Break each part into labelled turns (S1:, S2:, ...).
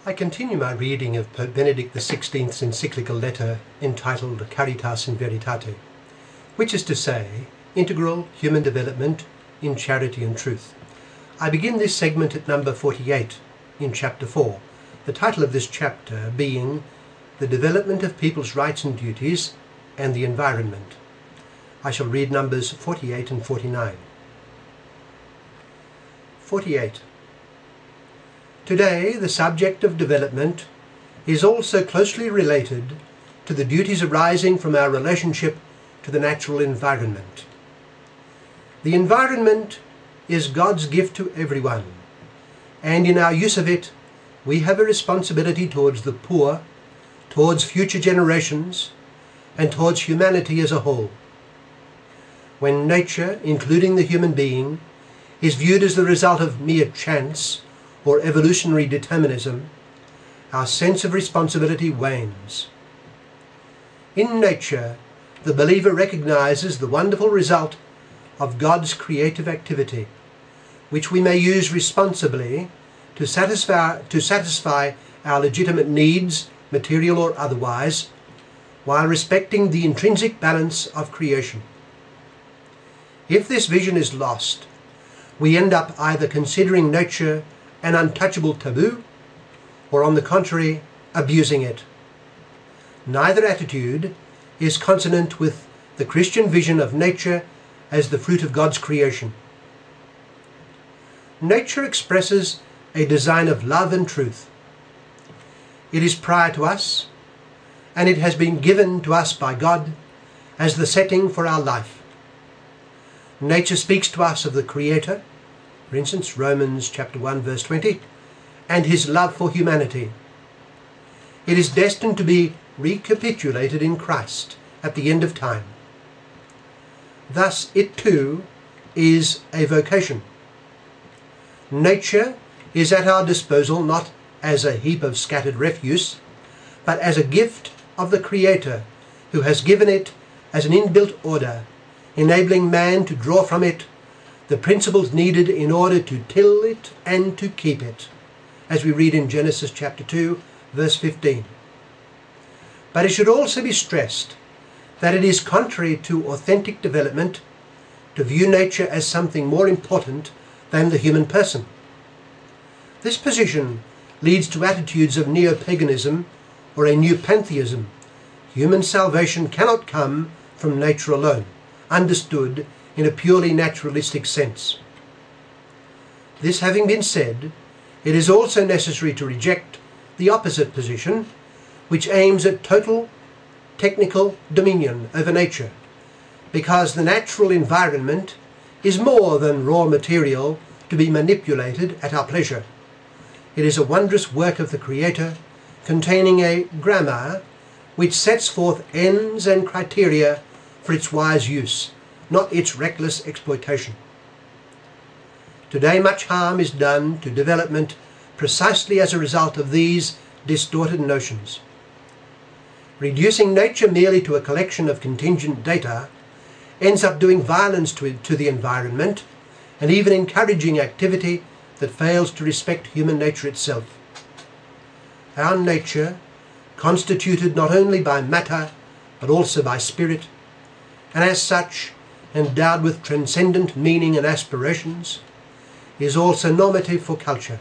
S1: I continue my reading of Pope Benedict XVI's encyclical letter entitled Caritas in Veritate, which is to say, integral human development in charity and truth. I begin this segment at number 48 in chapter 4, the title of this chapter being The Development of People's Rights and Duties and the Environment. I shall read numbers 48 and 49. 48. Today, the subject of development is also closely related to the duties arising from our relationship to the natural environment. The environment is God's gift to everyone, and in our use of it, we have a responsibility towards the poor, towards future generations, and towards humanity as a whole. When nature, including the human being, is viewed as the result of mere chance or evolutionary determinism, our sense of responsibility wanes. In nature, the believer recognizes the wonderful result of God's creative activity, which we may use responsibly to satisfy our legitimate needs, material or otherwise, while respecting the intrinsic balance of creation. If this vision is lost, we end up either considering nature an untouchable taboo, or on the contrary, abusing it. Neither attitude is consonant with the Christian vision of nature as the fruit of God's creation. Nature expresses a design of love and truth. It is prior to us, and it has been given to us by God as the setting for our life. Nature speaks to us of the Creator, for instance, Romans chapter 1 verse 20, and his love for humanity. It is destined to be recapitulated in Christ at the end of time. Thus it too is a vocation. Nature is at our disposal not as a heap of scattered refuse, but as a gift of the Creator, who has given it as an inbuilt order, enabling man to draw from it the principles needed in order to till it and to keep it, as we read in Genesis chapter 2, verse 15. But it should also be stressed that it is contrary to authentic development to view nature as something more important than the human person. This position leads to attitudes of neo-paganism or a new pantheism. Human salvation cannot come from nature alone, understood in a purely naturalistic sense. This having been said, it is also necessary to reject the opposite position, which aims at total technical dominion over nature, because the natural environment is more than raw material to be manipulated at our pleasure. It is a wondrous work of the Creator, containing a grammar which sets forth ends and criteria for its wise use, not its reckless exploitation. Today much harm is done to development precisely as a result of these distorted notions. Reducing nature merely to a collection of contingent data ends up doing violence to the environment and even encouraging activity that fails to respect human nature itself. Our nature, constituted not only by matter but also by spirit, and as such endowed with transcendent meaning and aspirations, is also normative for culture.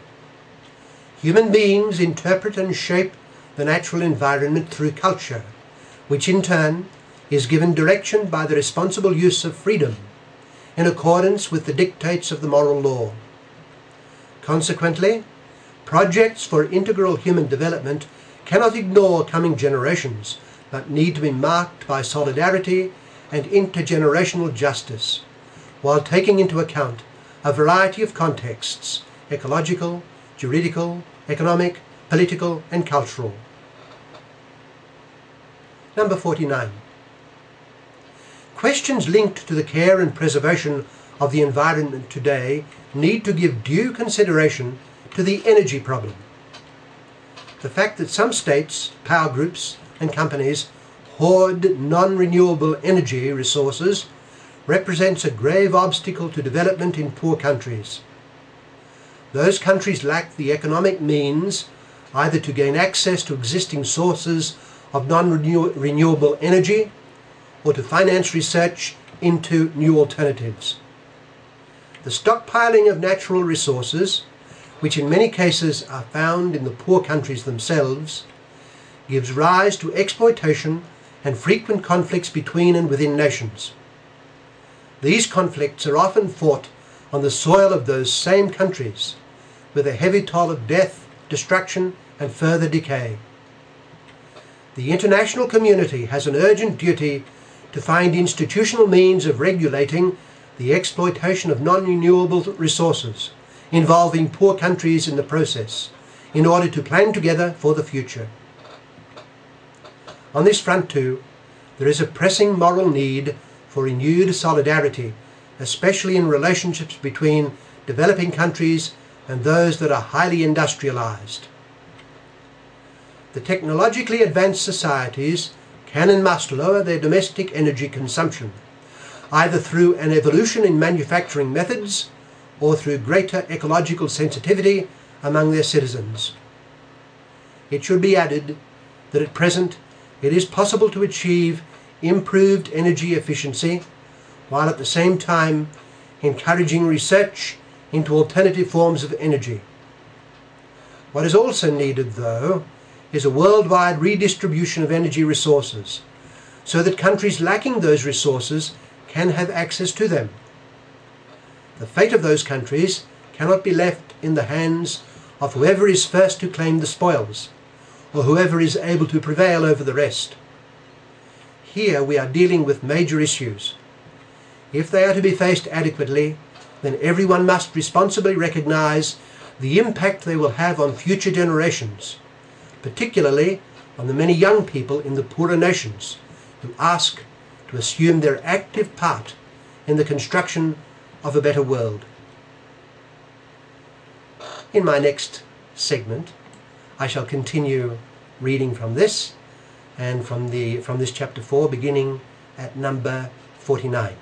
S1: Human beings interpret and shape the natural environment through culture, which in turn is given direction by the responsible use of freedom, in accordance with the dictates of the moral law. Consequently, projects for integral human development cannot ignore coming generations, but need to be marked by solidarity and intergenerational justice, while taking into account a variety of contexts: ecological, juridical, economic, political, and cultural. Number 49. Questions linked to the care and preservation of the environment today need to give due consideration to the energy problem. The fact that some states, power groups, and companies hoard non-renewable energy resources represents a grave obstacle to development in poor countries. Those countries lack the economic means either to gain access to existing sources of non-renewable energy or to finance research into new alternatives. The stockpiling of natural resources, which in many cases are found in the poor countries themselves, gives rise to exploitation and frequent conflicts between and within nations. These conflicts are often fought on the soil of those same countries, with a heavy toll of death, destruction, and further decay. The international community has an urgent duty to find institutional means of regulating the exploitation of non-renewable resources, involving poor countries in the process, in order to plan together for the future. On this front too, there is a pressing moral need for renewed solidarity, especially in relationships between developing countries and those that are highly industrialized. The technologically advanced societies can and must lower their domestic energy consumption, either through an evolution in manufacturing methods or through greater ecological sensitivity among their citizens. It should be added that at present it is possible to achieve improved energy efficiency while at the same time encouraging research into alternative forms of energy. What is also needed, though, is a worldwide redistribution of energy resources, so that countries lacking those resources can have access to them. The fate of those countries cannot be left in the hands of whoever is first to claim the spoils, or whoever is able to prevail over the rest. Here we are dealing with major issues. If they are to be faced adequately, then everyone must responsibly recognize the impact they will have on future generations, particularly on the many young people in the poorer nations who ask to assume their active part in the construction of a better world. In my next segment, I shall continue reading from this and from this chapter 4, beginning at number 49.